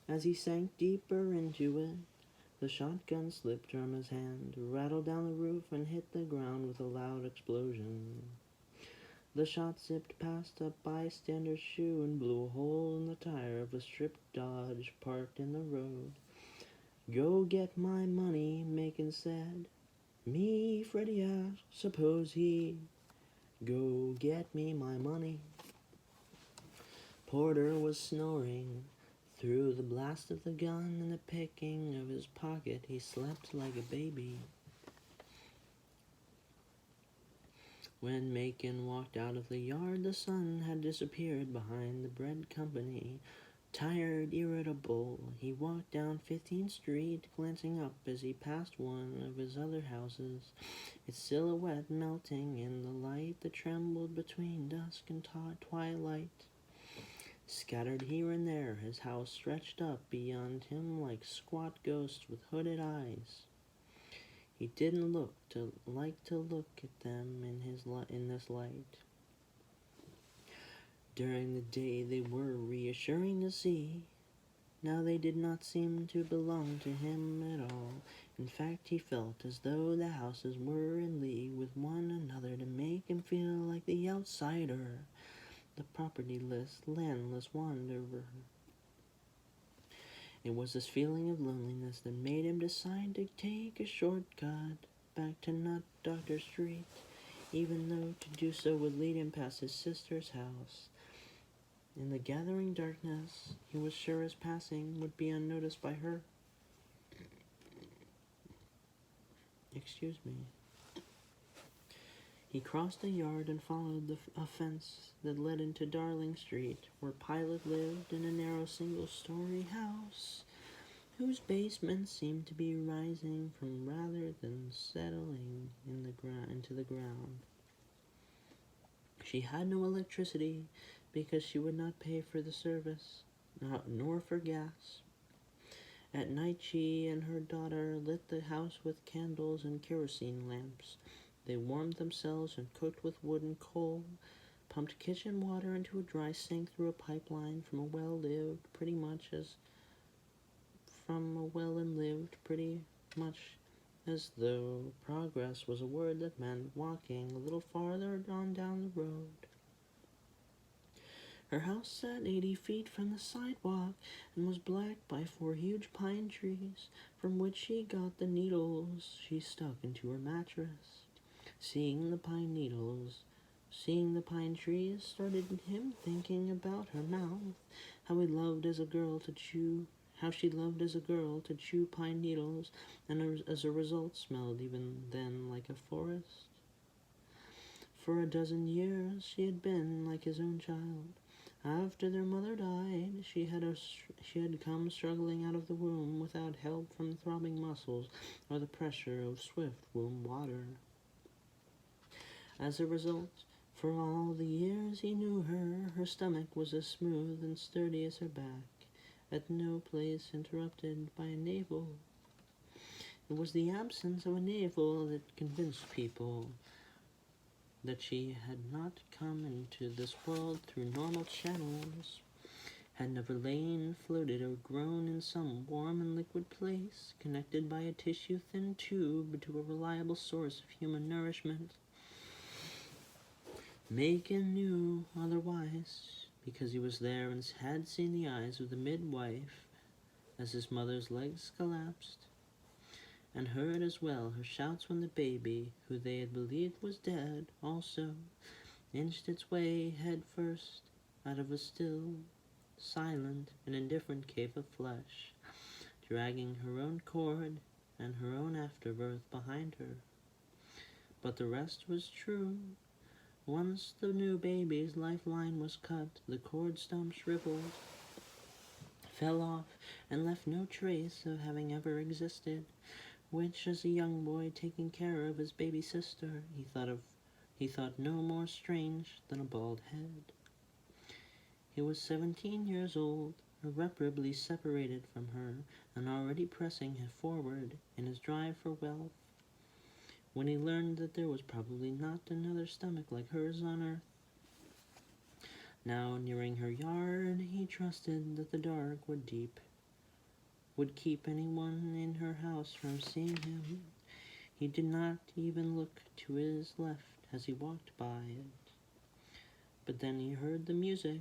As he sank deeper into it, the shotgun slipped from his hand, rattled down the roof, and hit the ground with a loud explosion. The shot zipped past a bystander's shoe and blew a hole in the tire of a stripped Dodge parked in the road. "Go get my money," Macon said. "Me?" Freddie asked. "Suppose he—" "Go get me my money." Porter was snoring. Through the blast of the gun and the picking of his pocket, he slept like a baby. When Macon walked out of the yard, the sun had disappeared behind the bread company. Tired, irritable, he walked down 15th Street, glancing up as he passed one of his other houses, its silhouette melting in the light that trembled between dusk and twilight. Scattered here and there, his house stretched up beyond him like squat ghosts with hooded eyes. He didn't like to look at them in this light. During the day they were reassuring to see. Now they did not seem to belong to him at all. In fact, he felt as though the houses were in league with one another to make him feel like the outsider, the propertyless, landless wanderer. It was this feeling of loneliness that made him decide to take a shortcut back to Nut Doctor Street, even though to do so would lead him past his sister's house. In the gathering darkness, he was sure his passing would be unnoticed by her. Excuse me. He crossed the yard and followed a fence that led into Darling Street, where Pilot lived in a narrow single-story house, whose basement seemed to be rising from rather than settling into the ground. She had no electricity because she would not pay for the service, nor for gas. At night she and her daughter lit the house with candles and kerosene lamps. They warmed themselves and cooked with wood and coal, pumped kitchen water into a dry sink through a pipeline from a well lived pretty much as though progress was a word that meant walking a little farther on down the road. Her house sat 80 feet from the sidewalk and was blacked by 4 huge pine trees, from which she got the needles she stuck into her mattress. Seeing the pine trees started him thinking about her mouth, how she loved as a girl to chew pine needles, and as a result smelled even then like a forest. For a dozen years she had been like his own child. After their mother died, she had come struggling out of the womb without help from throbbing muscles or the pressure of swift womb water. As a result, for all the years he knew her, her stomach was as smooth and sturdy as her back, at no place interrupted by a navel. It was the absence of a navel that convinced people that she had not come into this world through normal channels, had never lain, floated, or grown in some warm and liquid place, connected by a tissue-thin tube to a reliable source of human nourishment. Macon knew otherwise, because he was there and had seen the eyes of the midwife as his mother's legs collapsed, and heard as well her shouts when the baby, who they had believed was dead, also inched its way head first out of a still, silent, and indifferent cave of flesh, dragging her own cord and her own afterbirth behind her. But the rest was true. Once the new baby's lifeline was cut, the cord stump shriveled, fell off, and left no trace of having ever existed, which, as a young boy taking care of his baby sister, he thought no more strange than a bald head. He was 17 years old, irreparably separated from her, and already pressing forward in his drive for wealth, when he learned that there was probably not another stomach like hers on earth. Now, nearing her yard, he trusted that the dark would deep would keep anyone in her house from seeing him. He did not even look to his left as he walked by it. But then he heard the music.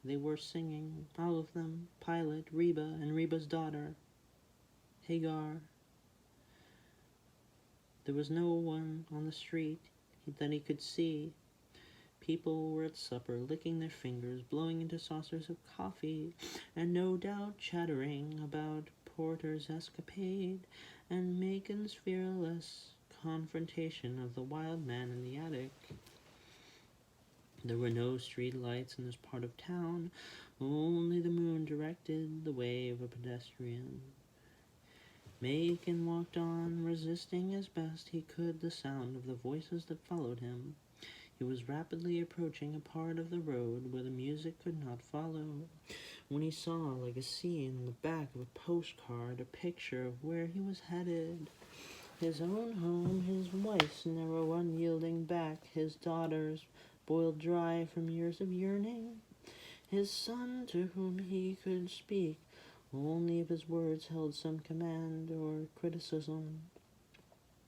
They were singing, all of them, Pilot, Reba, and Reba's daughter, Hagar. There was no one on the street that he could see. People were at supper, licking their fingers, blowing into saucers of coffee, and no doubt chattering about Porter's escapade and Megan's fearless confrontation of the wild man in the attic. There were no street lights in this part of town. Only the moon directed the way of a pedestrian. Megan walked on, resisting as best he could the sound of the voices that followed him. He was rapidly approaching a part of the road where the music could not follow, when he saw, like a scene in the back of a postcard, a picture of where he was headed. His own home, his wife's narrow, unyielding back, his daughters, boiled dry from years of yearning, his son to whom he could speak only if his words held some command or criticism.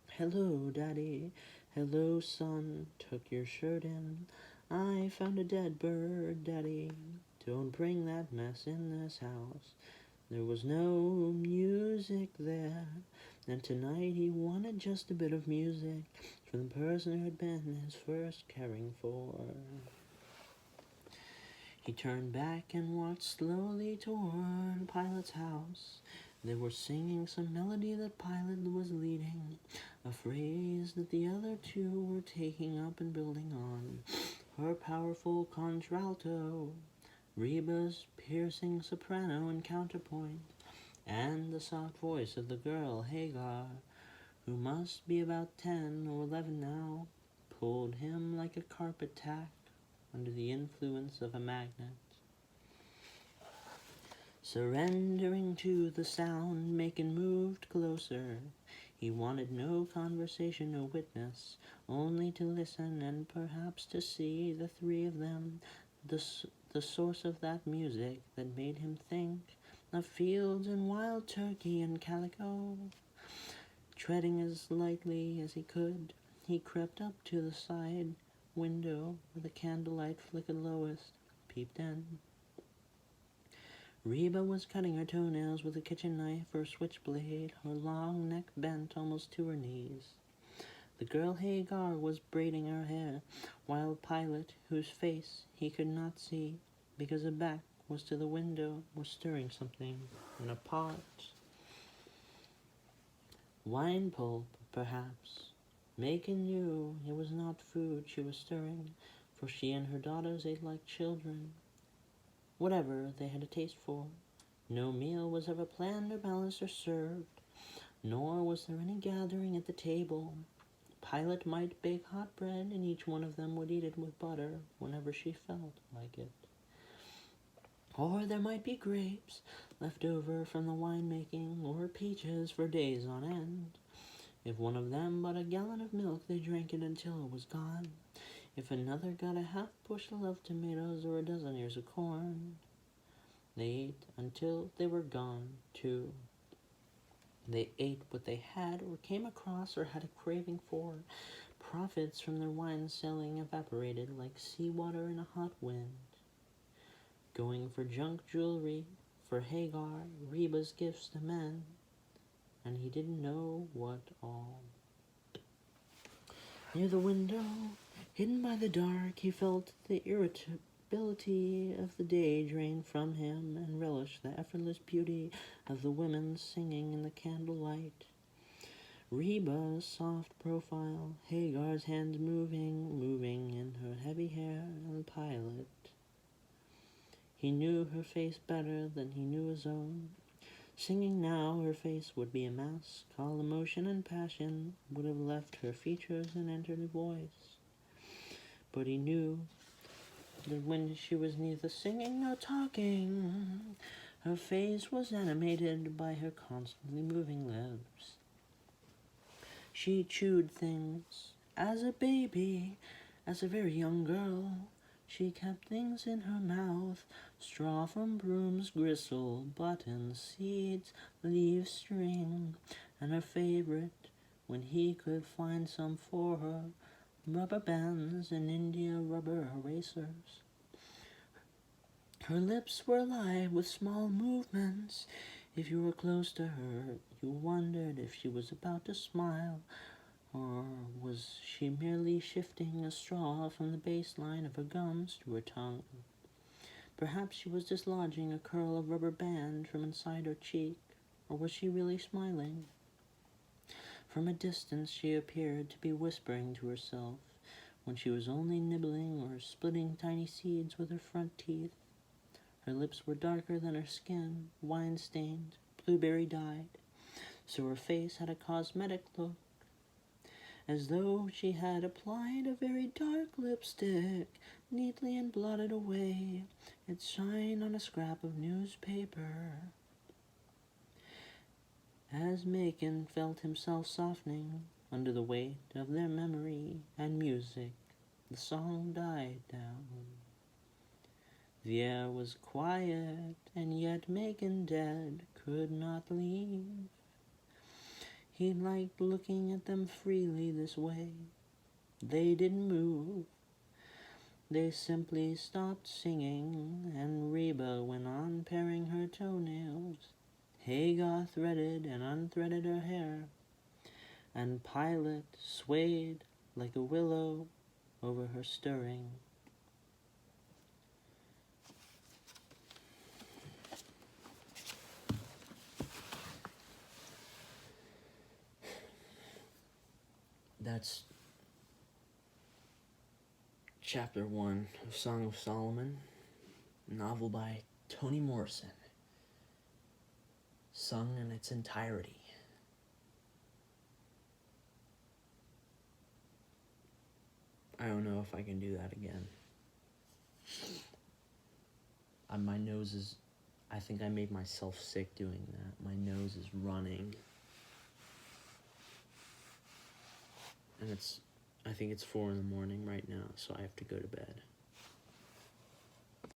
"Hello, Daddy. Hello, son. Took your shirt in. I found a dead bird, Daddy. Don't bring that mess in this house." There was no music there, and tonight he wanted just a bit of music from the person who had been his first caring for. He turned back and walked slowly toward Pilot's house. They were singing some melody that Pilot was leading, a phrase that the other two were taking up and building on. Her powerful contralto, Reba's piercing soprano and counterpoint, and the soft voice of the girl, Hagar, who must be about 10 or 11 now, pulled him like a carpet tack under the influence of a magnet. Surrendering to the sound, Macon moved closer. He wanted no conversation, no witness, only to listen and perhaps to see the three of them, the source of that music that made him think of fields and wild turkey and calico. Treading as lightly as he could, he crept up to the side window where the candlelight flickered lowest, peeped in. Reba was cutting her toenails with a kitchen knife or switchblade, her long neck bent almost to her knees. The girl Hagar was braiding her hair, while Pilot, whose face he could not see because her back was to the window, was stirring something in a pot. Wine pulp, perhaps. Macon knew it was not food she was stirring, for she and her daughters ate like children. Whatever they had a taste for. No meal was ever planned or balanced or served, nor was there any gathering at the table. Pilot might bake hot bread, and each one of them would eat it with butter whenever she felt like it. Or there might be grapes left over from the winemaking, or peaches for days on end. If one of them bought a gallon of milk, they drank it until it was gone. If another got a half bushel of tomatoes or a dozen ears of corn, they ate until they were gone, too. They ate what they had or came across or had a craving for. Profits from their wine selling evaporated like seawater in a hot wind. Going for junk jewelry, for Hagar, Reba's gifts to men, and he didn't know what all. Near the window, hidden by the dark, he felt the irritability of the day drain from him and relished the effortless beauty of the women singing in the candlelight. Reba's soft profile, Hagar's hands moving in her heavy hair, and Pilot. He knew her face better than he knew his own. Singing now, her face would be a mask. All emotion and passion would have left her features and entered her voice. But he knew that when she was neither singing nor talking, her face was animated by her constantly moving lips. She chewed things. As a baby, as a very young girl, she kept things in her mouth, Straw from brooms, gristle, buttons, seeds, leaves, string, and her favorite, when he could find some for her, rubber bands and India rubber erasers. Her lips were alive with small movements. If you were close to her, you wondered if she was about to smile, or was she merely shifting a straw from the baseline of her gums to her tongue? Perhaps she was dislodging a curl of rubber band from inside her cheek, or was she really smiling? From a distance she appeared to be whispering to herself, when she was only nibbling or splitting tiny seeds with her front teeth. Her lips were darker than her skin, wine-stained, blueberry-dyed, so her face had a cosmetic look, as though she had applied a very dark lipstick, neatly and blotted away its shine on a scrap of newspaper. As Macon felt himself softening under the weight of their memory and music, the song died down. The air was quiet, and yet Macon dead could not leave. He liked looking at them freely this way. They didn't move. They simply stopped singing, and Reba went on paring her toenails. Hagar threaded and unthreaded her hair, and Pilate swayed like a willow over her stirring. That's Chapter 1 of Song of Solomon, a novel by Toni Morrison, sung in its entirety. I don't know if I can do that again. My nose is... I think I made myself sick doing that. My nose is running. And I think it's 4 in the morning right now, so I have to go to bed.